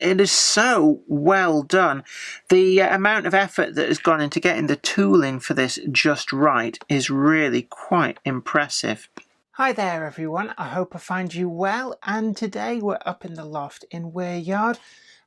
it is so well done. The amount of effort that has gone into getting the tooling for this just right is really quite impressive. Hi there everyone, I hope I find you well, and today we're up in the loft in Weir Yard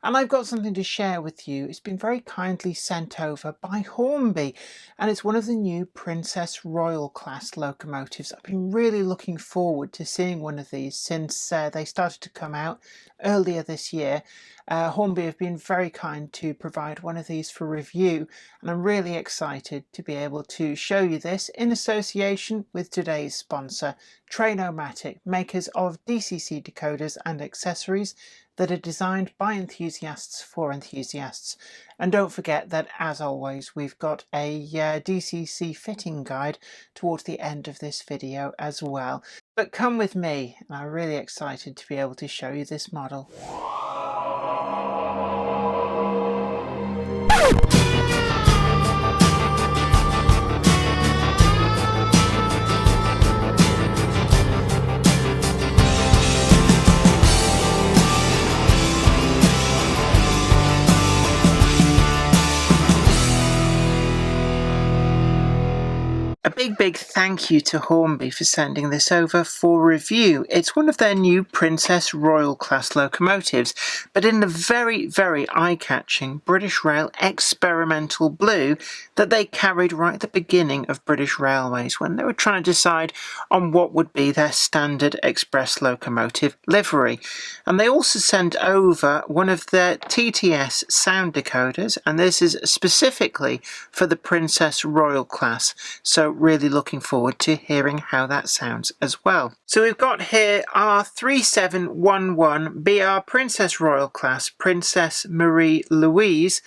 and I've got something to share with you. It's been very kindly sent over by Hornby and it's one of the new Princess Royal class locomotives. I've been really looking forward to seeing one of these since they started to come out earlier this year. Hornby have been very kind to provide one of these for review, and I'm really excited to be able to show you this in association with today's sponsor, Train-O-Matic, makers of DCC decoders and accessories that are designed by enthusiasts for enthusiasts. And don't forget that, as always, we've got a DCC fitting guide towards the end of this video as well. But come with me, and I'm really excited to be able to show you this model. A big thank you to Hornby for sending this over for review. It's one of their new Princess Royal class locomotives, but in the very eye-catching British Rail experimental blue that they carried right at the beginning of British Railways when they were trying to decide on what would be their standard express locomotive livery. And they also sent over one of their TTS sound decoders, and this is specifically for the Princess Royal class, so really looking forward to hearing how that sounds as well. So we've got here our 3711 BR Princess Royal class Princess Marie Louise,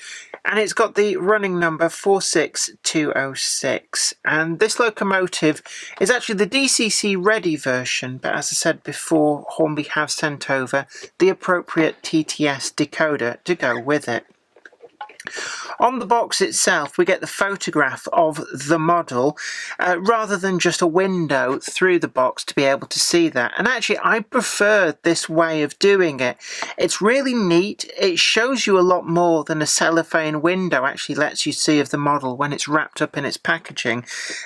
and it's got the running number 46206, and this locomotive is actually the DCC ready version, but as I said before, Hornby have sent over the appropriate TTS decoder to go with it. On the box itself, we get the photograph of the model rather than just a window through the box to be able to see that. And actually, I prefer this way of doing it. It's really neat. It shows you a lot more than a cellophane window actually lets you see of the model when it's wrapped up in its packaging.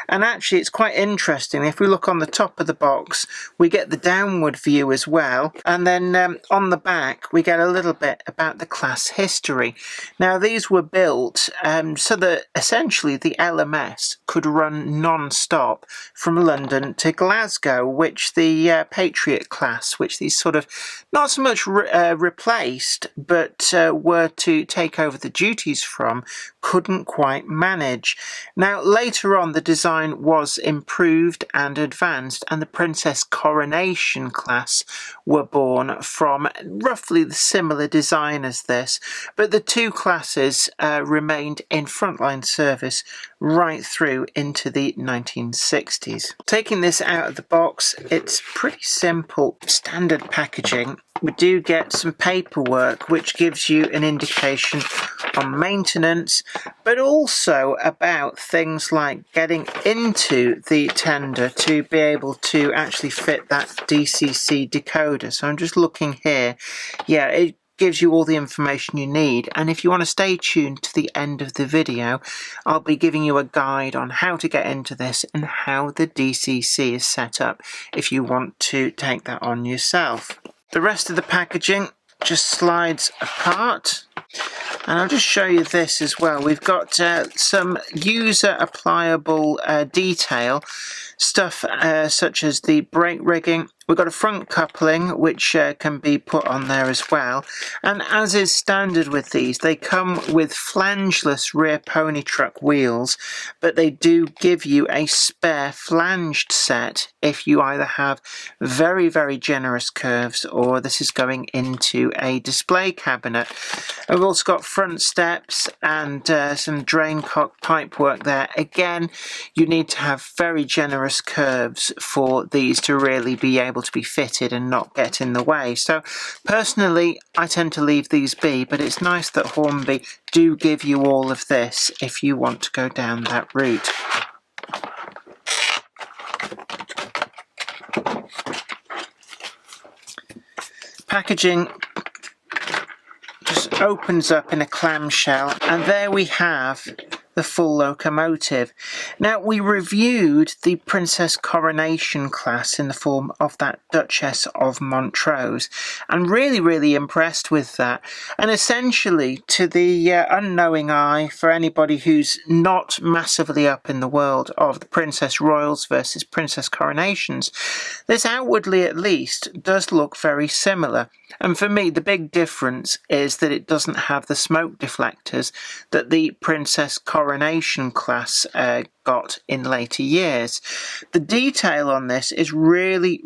And actually, it's quite interesting. If we look on the top of the box, we get the downward view as well. And then on the back, we get a little bit about the class history. Now, these were built so that essentially the LMS could run non-stop from London to Glasgow, which the Patriot class, which these sort of not so much replaced, but were to take over the duties from, couldn't quite manage. Now, later on, the design was improved and advanced, and the Princess Coronation class were born from roughly the similar design as this, but the two classes remained in frontline service right through into the 1960s. Taking this out of the box, it's pretty simple, standard packaging. We do get some paperwork which gives you an indication on maintenance, but also about things like getting into the tender to be able to actually fit that DCC decoder. So I'm just looking here. Yeah, it gives you all the information you need, and if you want to stay tuned to the end of the video, I'll be giving you a guide on how to get into this and how the DCC is set up if you want to take that on yourself. The rest of the packaging just slides apart, and I'll just show you this as well. We've got some user applicable detail stuff such as the brake rigging. We've got a front coupling which can be put on there as well, and as is standard with these, they come with flangeless rear pony truck wheels, but they do give you a spare flanged set if you either have very generous curves or this is going into a display cabinet. We've also got front steps and some drain cock pipe work there. Again, you need to have very generous curves for these to really be able to be fitted and not get in the way. So personally, I tend to leave these be, but it's nice that Hornby do give you all of this if you want to go down that route. Packaging just opens up in a clamshell, and there we have the full locomotive. Now, we reviewed the Princess Coronation class in the form of that Duchess of Montrose, and really impressed with that. And essentially, to the unknowing eye, for anybody who's not massively up in the world of the Princess Royals versus Princess Coronations, this outwardly at least does look very similar. And for me, the big difference is that it doesn't have the smoke deflectors that the Princess Coronation class got in later years. The detail on this is really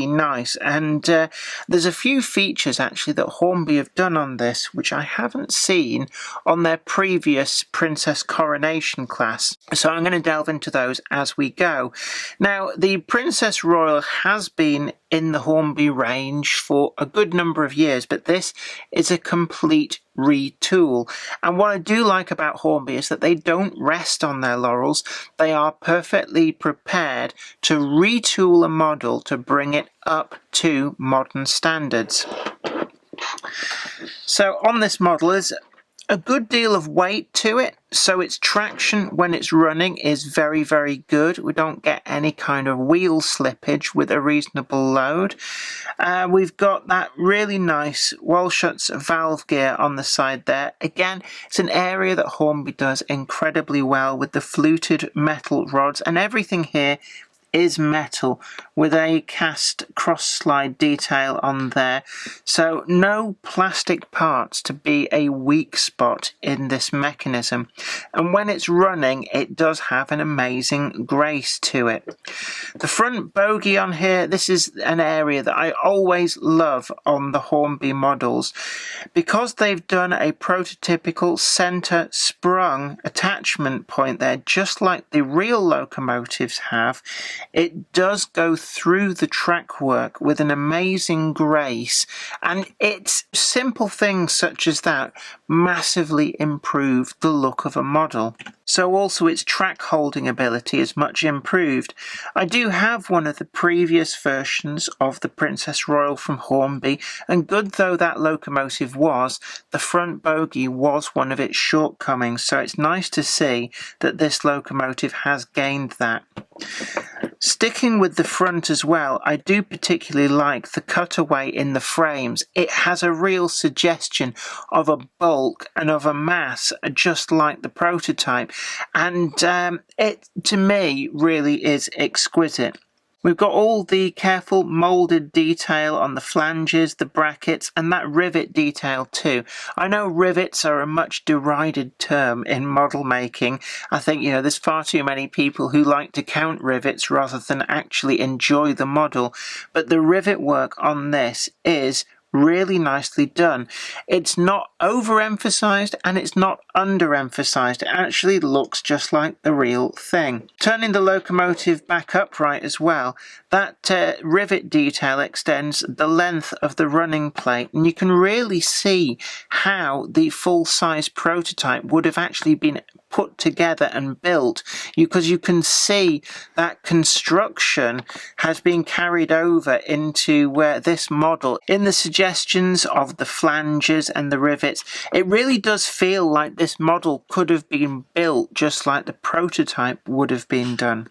nice, and there's a few features actually that Hornby have done on this which I haven't seen on their previous Princess Coronation class. So I'm going to delve into those as we go. Now, the Princess Royal has been in the Hornby range for a good number of years, but this is a complete retool. And what I do like about Hornby is that they don't rest on their laurels. They are perfectly prepared to retool a model to bring it up to modern standards. So on this model is a good deal of weight to it, so its traction when it's running is very good. We don't get any kind of wheel slippage with a reasonable load. We've got that really nice Walschaerts valve gear on the side there. Again, it's an area that Hornby does incredibly well with the fluted metal rods, and everything here is metal with a cast cross slide detail on there, so no plastic parts to be a weak spot in this mechanism. And when it's running, it does have an amazing grace to it. The front bogie on here, this is an area that I always love on the Hornby models, because they've done a prototypical center sprung attachment point there, just like the real locomotives have. It does go through the track work with an amazing grace, and it's simple things such as that massively improve the look of a model. So also its track holding ability is much improved. I do have one of the previous versions of the Princess Royal from Hornby, and good though that locomotive was, the front bogie was one of its shortcomings, so it's nice to see that this locomotive has gained that. Sticking with the front as well, I do particularly like the cutaway in the frames. It has a real suggestion of a bulk and of a mass, just like the prototype, and it to me really is exquisite. We've got all the careful moulded detail on the flanges, the brackets, and that rivet detail too. I know rivets are a much derided term in model making. I think, there's far too many people who like to count rivets rather than actually enjoy the model. But the rivet work on this is really nicely done. It's not overemphasized and it's not underemphasized. It actually looks just like the real thing. Turning the locomotive back upright as well, that rivet detail extends the length of the running plate, and you can really see how the full-size prototype would have actually been put together and built, because you can see that construction has been carried over into this model. In the suggestions of the flanges and the rivets, it really does feel like this model could have been built just like the prototype would have been done.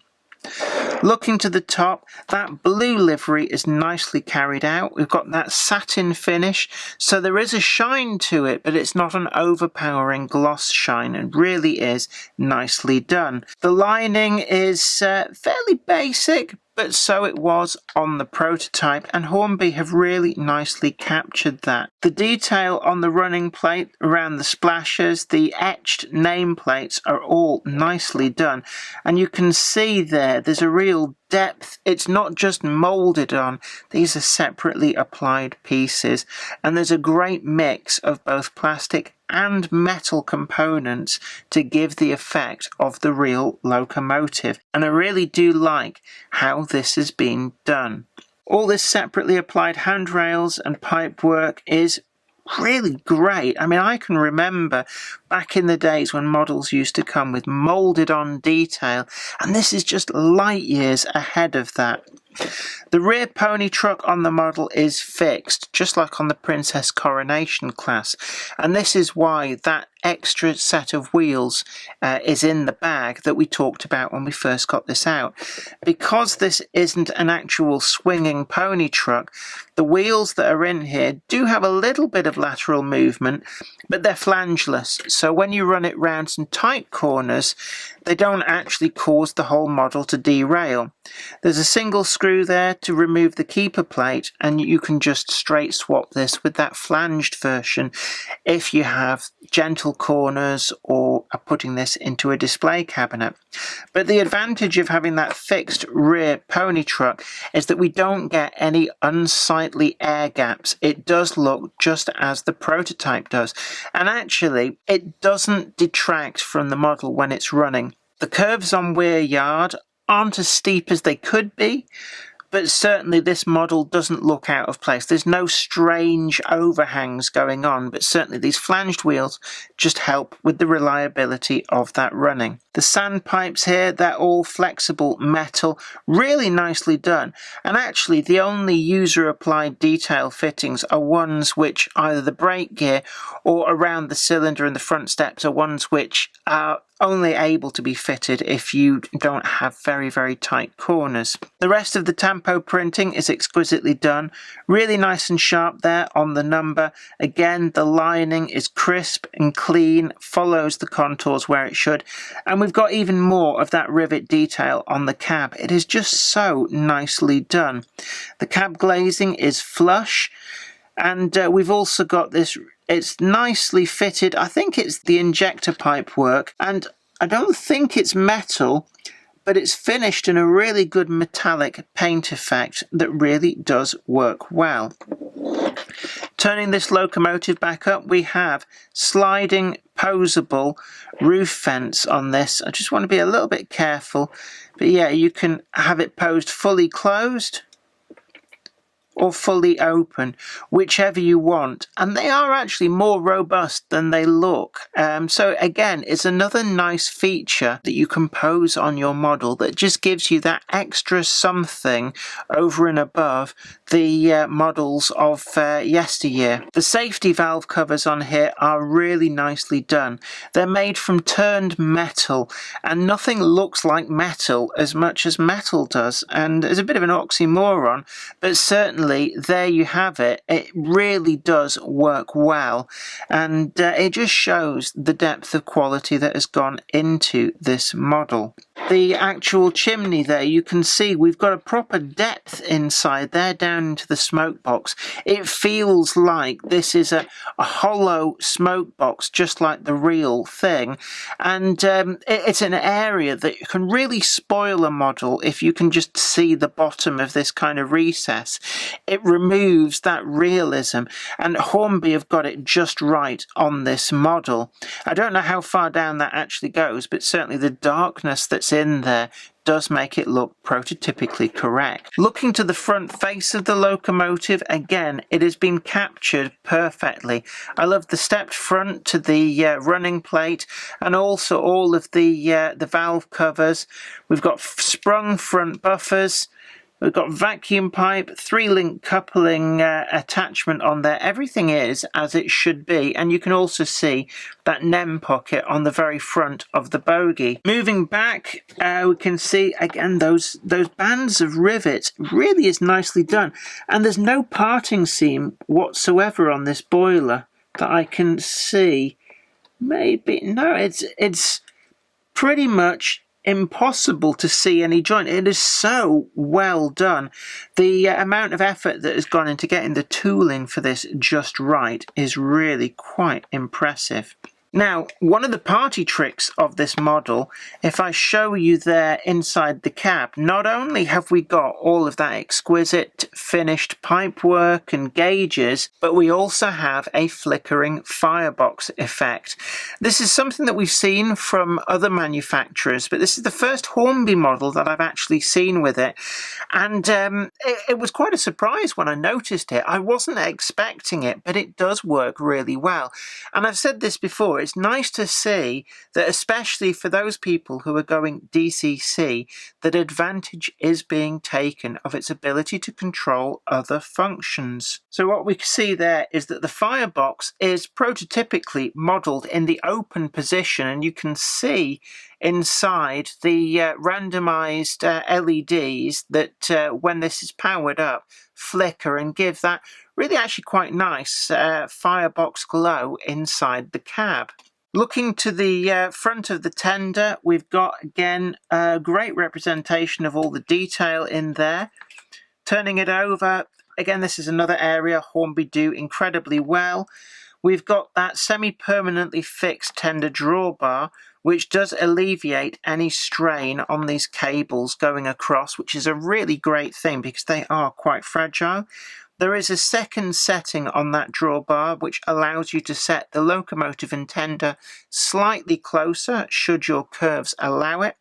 Looking to the top, that blue livery is nicely carried out. We've got that satin finish, so there is a shine to it, but it's not an overpowering gloss shine, and really is nicely done. The lining is fairly basic, but so it was on the prototype, and Hornby have really nicely captured that. The detail on the running plate around the splashers, the etched nameplates are all nicely done, and you can see there's a real depth. It's not just moulded on, these are separately applied pieces, and there's a great mix of both plastic and metal components to give the effect of the real locomotive, and I really do like how this has been done. All this separately applied handrails and pipework is really great. I mean, I can remember back in the days when models used to come with moulded on detail, and this is just light years ahead of that. The rear pony truck on the model is fixed, just like on the Princess Coronation class, and this is why that extra set of wheels is in the bag that we talked about when we first got this out. Because this isn't an actual swinging pony truck, the wheels that are in here do have a little bit of lateral movement, but they're flangeless, so when you run it round some tight corners, they don't actually cause the whole model to derail. There's a single screw there to remove the keeper plate, and you can just straight swap this with that flanged version if you have gentle corners or are putting this into a display cabinet. But the advantage of having that fixed rear pony truck is that we don't get any unsightly air gaps. It does look just as the prototype does, and actually it doesn't detract from the model when it's running. The curves on Weir Yard aren't as steep as they could be, but certainly this model doesn't look out of place. There's no strange overhangs going on, but certainly these flanged wheels just help with the reliability of that running. The sandpipes here, they're all flexible metal, really nicely done. And actually the only user-applied detail fittings are ones which either the brake gear or around the cylinder and the front steps are ones which are only able to be fitted if you don't have very, very tight corners. The rest of the tampo printing is exquisitely done, really nice and sharp there on the number. Again, the lining is crisp and clean, follows the contours where it should, and we've got even more of that rivet detail on the cab. It is just so nicely done. The cab glazing is flush, and we've also got this. It's nicely fitted. I think it's the injector pipe work, and I don't think it's metal, but it's finished in a really good metallic paint effect that really does work well. Turning this locomotive back up, we have sliding posable roof fence on this. I just want to be a little bit careful, but yeah, you can have it posed fully closed or fully open, whichever you want, and they are actually more robust than they look. So again, it's another nice feature that you can pose on your model that just gives you that extra something over and above the models of yesteryear. The safety valve covers on here are really nicely done. They're made from turned metal, and nothing looks like metal as much as metal does, and it's a bit of an oxymoron, but certainly there you have it. It really does work well, and it just shows the depth of quality that has gone into this model. The actual chimney there, you can see we've got a proper depth inside there down into the smoke box. It feels like this is a hollow smoke box, just like the real thing, and it's an area that can really spoil a model if you can just see the bottom of this kind of recess. It removes that realism, and Hornby have got it just right on this model. I don't know how far down that actually goes, but certainly the darkness that's in there does make it look prototypically correct. Looking to the front face of the locomotive, again, it has been captured perfectly. I love the stepped front to the running plate, and also all of the valve covers. We've got sprung front buffers. We've got vacuum pipe, 3-link coupling attachment on there. Everything is as it should be, and you can also see that NEM pocket on the very front of the bogie. Moving back, we can see again those bands of rivets. Really is nicely done, and there's no parting seam whatsoever on this boiler that I can see. Maybe no, it's pretty much impossible to see any joint. It is so well done. The amount of effort that has gone into getting the tooling for this just right is really quite impressive. Now, one of the party tricks of this model, if I show you there inside the cab, not only have we got all of that exquisite finished pipework and gauges, but we also have a flickering firebox effect. This is something that we've seen from other manufacturers, but this is the first Hornby model that I've actually seen with it, and it was quite a surprise when I noticed it. I wasn't expecting it, but it does work really well. And I've said this before, it's nice to see that, especially for those people who are going DCC, that advantage is being taken of its ability to control other functions. So what we see there is that the Firebox is prototypically modelled in the open position, and you can see inside the randomised LEDs that when this is powered up, flicker and give that really actually quite nice Firebox glow inside the cab. Looking to the front of the tender, we've got again a great representation of all the detail in there. Turning it over, again this is another area Hornby do incredibly well. We've got that semi-permanently fixed tender drawbar, which does alleviate any strain on these cables going across, which is a really great thing because they are quite fragile. There is a second setting on that drawbar which allows you to set the locomotive and tender slightly closer should your curves allow it.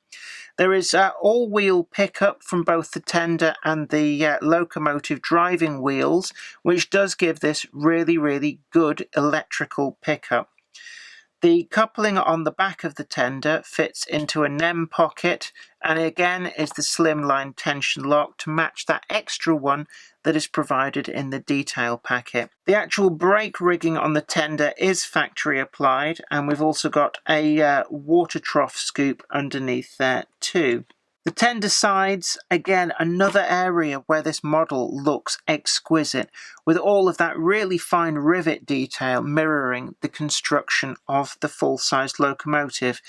There is all-wheel pickup from both the tender and the locomotive driving wheels, which does give this really, really good electrical pickup. The coupling on the back of the tender fits into a NEM pocket, and again is the slimline tension lock to match that extra one that is provided in the detail packet. The actual brake rigging on the tender is factory applied, and we've also got a water trough scoop underneath there too. The tender sides, again, another area where this model looks exquisite, with all of that really fine rivet detail mirroring the construction of the full-sized locomotive.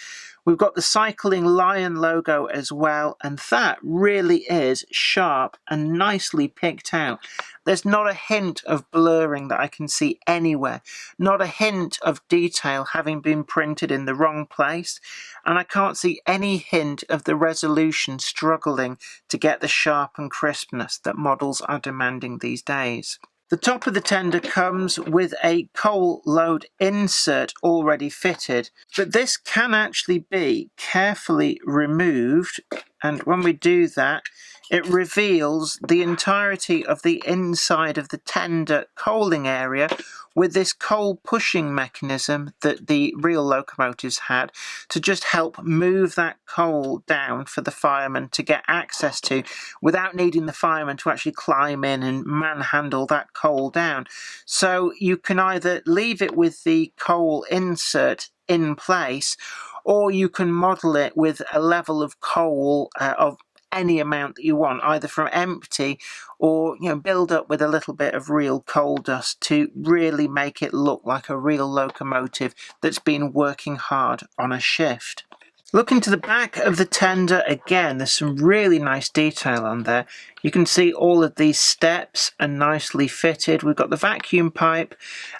We've got the Cycling Lion logo as well, and that really is sharp and nicely picked out. There's not a hint of blurring that I can see anywhere, not a hint of detail having been printed in the wrong place, and I can't see any hint of the resolution struggling to get the sharp and crispness that models are demanding these days. The top of the tender comes with a coal load insert already fitted, but this can actually be carefully removed, and when we do that, it reveals the entirety of the inside of the tender coaling area with this coal pushing mechanism that the real locomotives had to just help move that coal down for the fireman to get access to without needing the fireman to actually climb in and manhandle that coal down. So you can either leave it with the coal insert in place, or you can model it with a level of coal of any amount that you want, either from empty or build up with a little bit of real coal dust to really make it look like a real locomotive that's been working hard on a shift. Looking to the back of the tender, again, there's some really nice detail on there. You can see all of these steps are nicely fitted. We've got the vacuum pipe,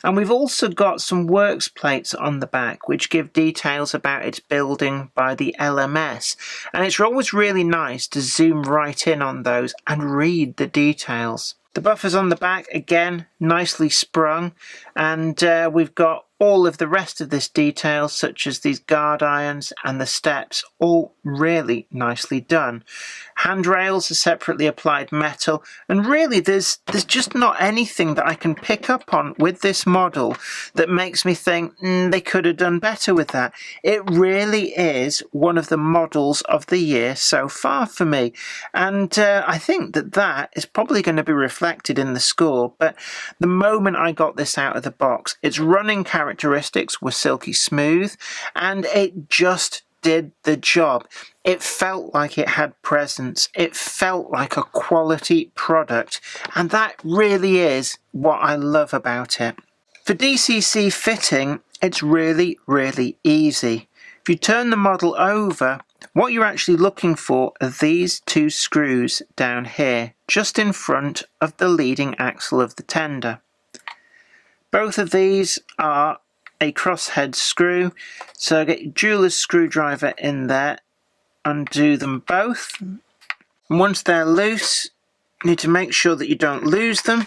and we've also got some works plates on the back which give details about its building by the LMS. And it's always really nice to zoom right in on those and read the details. The buffers on the back, again, nicely sprung, and we've got all of the rest of this detail, such as these guard irons and the steps, all really nicely done. Handrails are separately applied metal, and really there's just not anything that I can pick up on with this model that makes me think they could have done better with that. It really is one of the models of the year so far for me, and I think that is probably going to be reflected in the score. But the moment I got this out of the box, its running characteristics were silky smooth, and it just did the job. It felt like it had presence. It felt like a quality product, and that really is what I love about it. For Dcc Fitting, it's really, really easy. If you turn the model over, what you're actually looking for are these two screws down here, just in front of the leading axle of the tender. Both of these are a crosshead screw, so get your jeweler's screwdriver in there, undo them both. And once they're loose, you need to make sure that you don't lose them.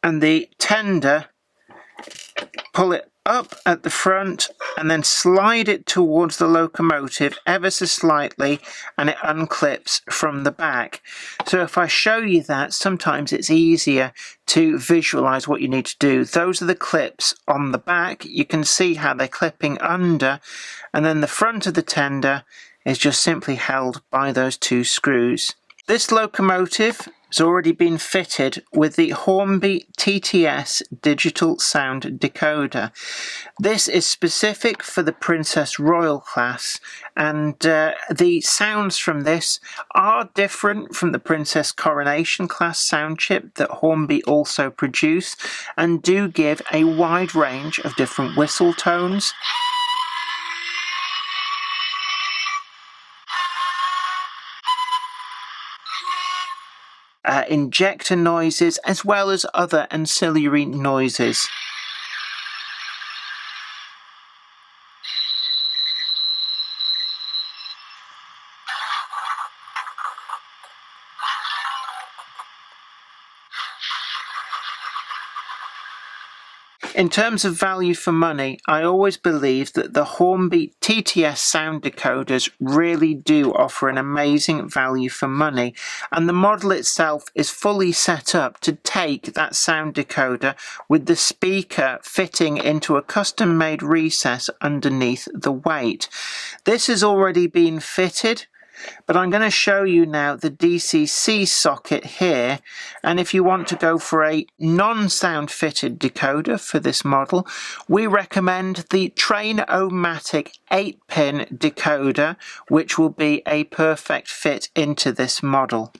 And the tender, pull it up at the front and then slide it towards the locomotive ever so slightly, and it unclips from the back. So if I show you that, sometimes it's easier to visualize what you need to do. Those are the clips on the back. You can see how they're clipping under, and then the front of the tender is just simply held by those two screws. This locomotive has already been fitted with the Hornby TTS digital sound decoder. This is specific for the Princess Royal class, and the sounds from this are different from the Princess Coronation class sound chip that Hornby also produce, and do give a wide range of different whistle tones. Injector noises, as well as other ancillary noises. In terms of value for money, I always believe that the Hornby TTS sound decoders really do offer an amazing value for money, and the model itself is fully set up to take that sound decoder with the speaker fitting into a custom-made recess underneath the weight. This has already been fitted, but I'm going to show you now the Dcc socket here, and if you want to go for a non-sound fitted decoder for this model, we recommend the Train-O-Matic 8-pin decoder, which will be a perfect fit into this model.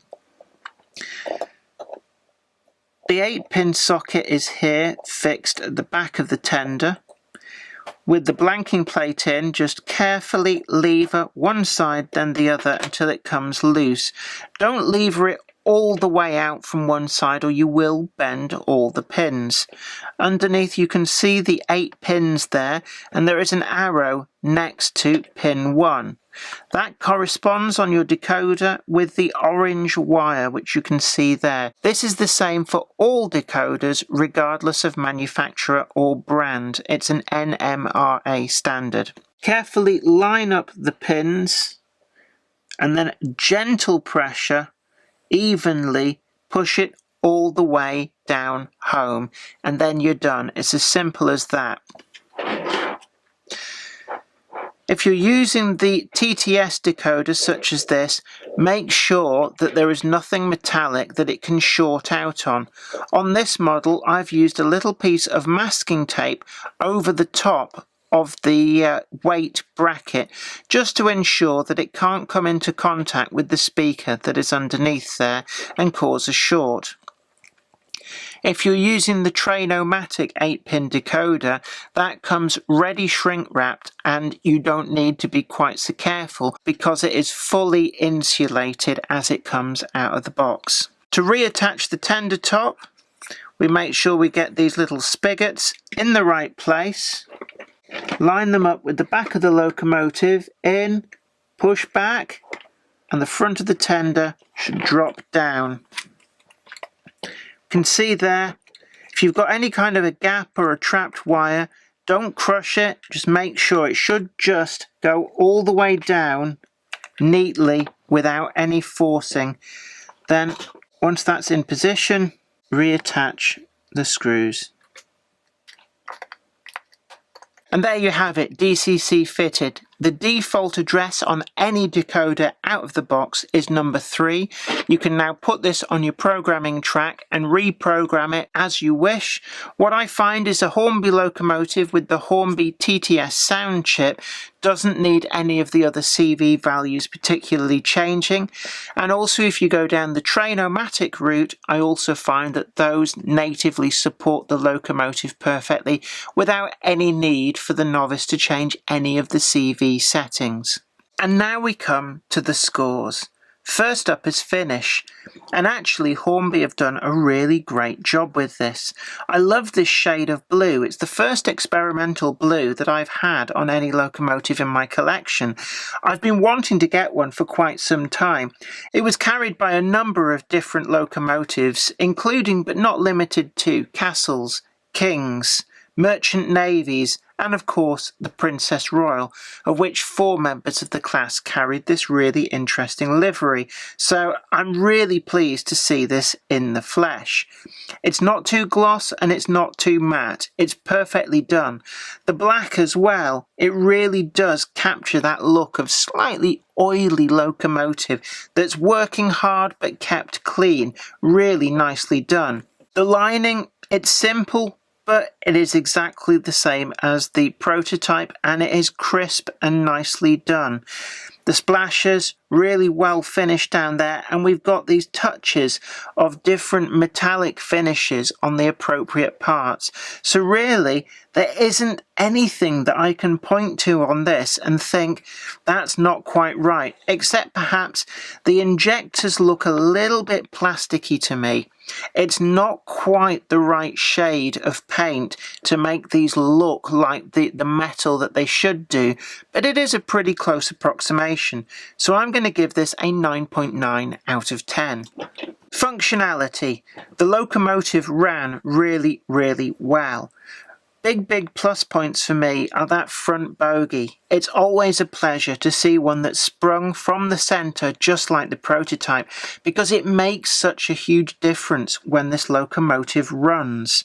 The 8-pin socket is here, fixed at the back of the tender. With the blanking plate in, just carefully lever one side then the other until it comes loose. Don't lever it all the way out from one side or you will bend all the pins. Underneath you can see the 8 pins there, and there is an arrow next to pin 1. That corresponds on your decoder with the orange wire which you can see there. This is the same for all decoders regardless of manufacturer or brand. It's an NMRA standard. Carefully line up the pins and then gentle pressure, evenly push it all the way down home, and then you're done. It's as simple as that. If you're using the TTS decoder such as this, make sure that there is nothing metallic that it can short out on. On this model, I've used a little piece of masking tape over the top of the weight bracket, just to ensure that it can't come into contact with the speaker that is underneath there and cause a short. If you're using the Train-O-Matic 8-pin decoder, that comes ready shrink wrapped, and you don't need to be quite so careful because it is fully insulated as it comes out of the box. To reattach the tender top, we make sure we get these little spigots in the right place, line them up with the back of the locomotive, in, push back, and the front of the tender should drop down. You can see there, if you've got any kind of a gap or a trapped wire, don't crush it, just make sure it should just go all the way down neatly without any forcing. Then once that's in position, reattach the screws. And there you have it, DCC fitted. The default address on any decoder out of the box is number 3. You can now put this on your programming track and reprogram it as you wish. What I find is a Hornby locomotive with the Hornby TTS sound chip doesn't need any of the other CV values particularly changing. And also if you go down the Train-O-Matic route, I also find that those natively support the locomotive perfectly without any need for the novice to change any of the CV settings. And now we come to the scores. First up is finish, and actually Hornby have done a really great job with this. I love this shade of blue. It's the first experimental blue that I've had on any locomotive in my collection. I've been wanting to get one for quite some time. It was carried by a number of different locomotives, including but not limited to Castles, Kings, merchant navies, and of course the Princess Royal, of which 4 members of the class carried this really interesting livery. So I'm really pleased to see this in the flesh. It's not too gloss and it's not too matte. It's perfectly done. The black as well, it really does capture that look of slightly oily locomotive that's working hard but kept clean. Really nicely done. The lining, it's simple, but it is exactly the same as the prototype and it is crisp and nicely done. The splashes really well finished down there, and we've got these touches of different metallic finishes on the appropriate parts. So really there isn't anything that I can point to on this and think that's not quite right, except perhaps the injectors look a little bit plasticky to me. It's not quite the right shade of paint to make these look like the metal that they should do, but it is a pretty close approximation. So I'm going to give this a 9.9 out of 10. Functionality. The locomotive ran really, really well. Big plus points for me are that front bogie. It's always a pleasure to see one that's sprung from the centre just like the prototype, because it makes such a huge difference when this locomotive runs.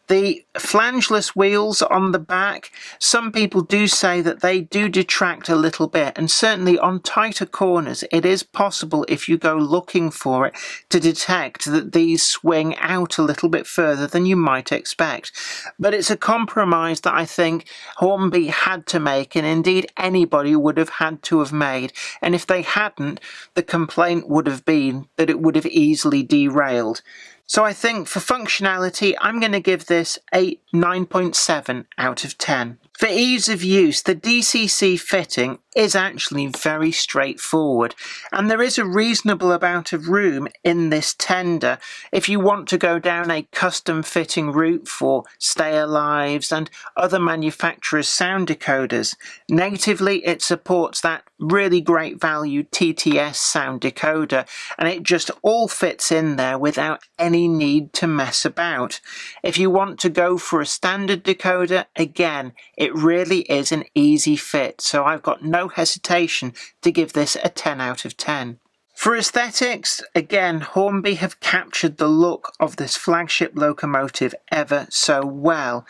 The flangeless wheels on the back, some people do say that they do detract a little bit, and certainly on tighter corners it is possible, if you go looking for it, to detect that these swing out a little bit further than you might expect. But it's a compromise that I think Hornby had to make, and indeed anybody would have had to have made, and if they hadn't, the complaint would have been that it would have easily derailed. So I think for functionality, I'm going to give this a 9.7 out of 10. For ease of use, the Dcc Fitting is actually very straightforward, and there is a reasonable amount of room in this tender if you want to go down a custom fitting route for Stay Alives and other manufacturers' sound decoders. Natively, it supports that really great value TTS sound decoder, and it just all fits in there without any need to mess about. If you want to go for a standard decoder, again, it really is an easy fit, so I've got no hesitation to give this a 10 out of 10. For aesthetics, again, Hornby have captured the look of this flagship locomotive ever so well.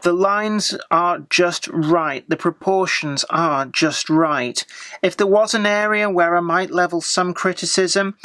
The lines are just right, the proportions are just right. If there was an area where I might level some criticism,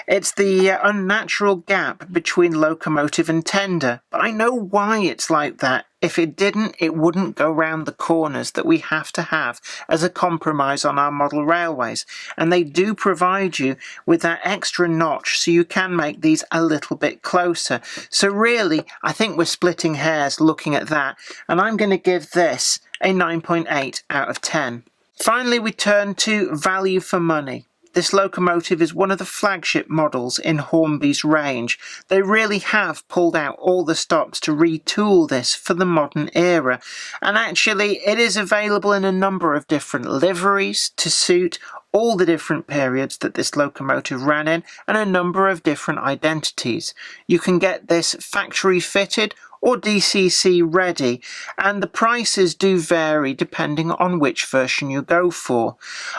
it's the unnatural gap between locomotive and tender, but I know why it's like that. If it didn't, it wouldn't go round the corners that we have to have as a compromise on our model railways. And they do provide you with that extra notch so you can make these a little bit closer. So really, I think we're splitting hairs looking at that. And I'm going to give this a 9.8 out of 10. Finally, we turn to value for money. This locomotive is one of the flagship models in Hornby's range. They really have pulled out all the stops to retool this for the modern era, and actually it is available in a number of different liveries to suit all the different periods that this locomotive ran in and a number of different identities. You can get this factory fitted or DCC ready, and the prices do vary depending on which version you go for.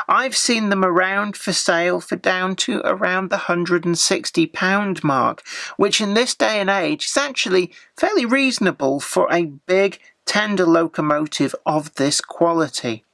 I've seen them around for sale for down to around the £160 mark, which in this day and age is actually fairly reasonable for a big tender locomotive of this quality.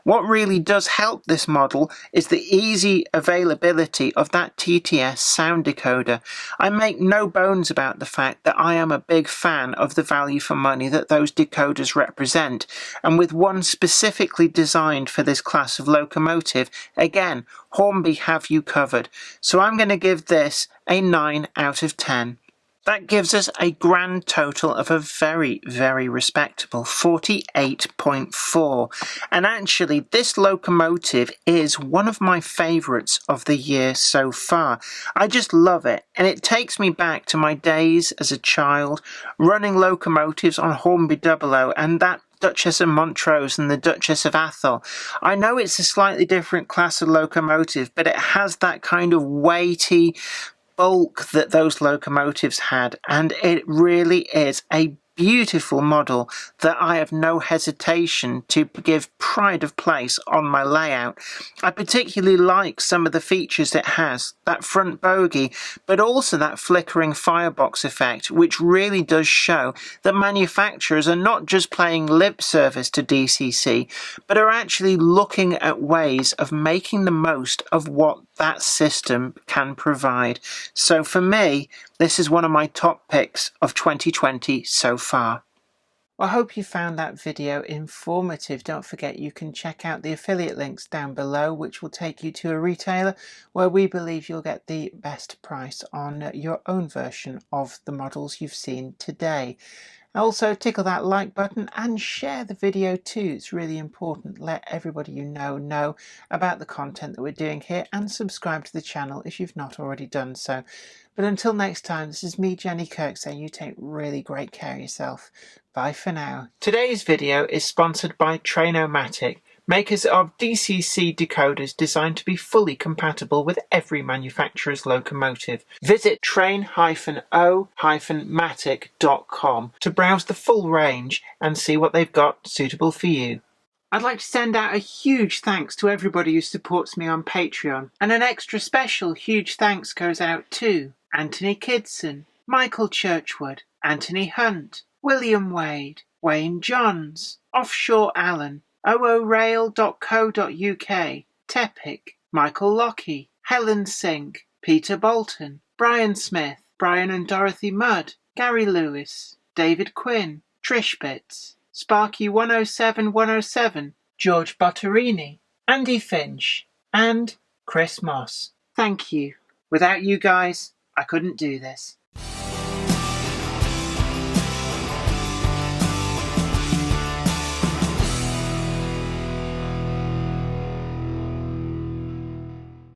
What really does help this model is the easy availability of that TTS sound decoder. I make no bones about the fact that I am a big fan of the value for money that those decoders represent, and with one specifically designed for this class of locomotive, again, Hornby have you covered. So I'm going to give this a 9 out of 10. That gives us a grand total of a very, very respectable 48.4. And actually, this locomotive is one of my favourites of the year so far. I just love it, and it takes me back to my days as a child, running locomotives on Hornby 00 and that Duchess of Montrose and the Duchess of Atholl. I know it's a slightly different class of locomotive, but it has that kind of weighty bulk that those locomotives had, and it really is a beautiful model that I have no hesitation to give pride of place on my layout. I particularly like some of the features it has, that front bogey, but also that flickering firebox effect, which really does show that manufacturers are not just playing lip service to DCC, but are actually looking at ways of making the most of what that system can provide. So for me, this is one of my top picks of 2020 so far. Well, I hope you found that video informative. Don't forget you can check out the affiliate links down below, which will take you to a retailer where we believe you'll get the best price on your own version of the models you've seen today. Also, tickle that like button and share the video too. It's really important. Let everybody you know about the content that we're doing here, and subscribe to the channel if you've not already done so. But until next time, this is me, Jenny Kirk, saying you take really great care of yourself. Bye for now. Today's video is sponsored by Trainomatic, makers of DCC decoders designed to be fully compatible with every manufacturer's locomotive. Visit train-o-matic.com to browse the full range and see what they've got suitable for you. I'd like to send out a huge thanks to everybody who supports me on Patreon, and an extra special huge thanks goes out to Anthony Kidson, Michael Churchwood, Anthony Hunt, William Wade, Wayne Johns, Offshore Allen, oorail.co.uk, Tepic, Michael Lockie, Helen Sink, Peter Bolton, Brian Smith, Brian and Dorothy Mudd, Gary Lewis, David Quinn, Trish Bits, Sparky 107107, George Botterini, Andy Finch, and Chris Moss. Thank you. Without you guys, I couldn't do this.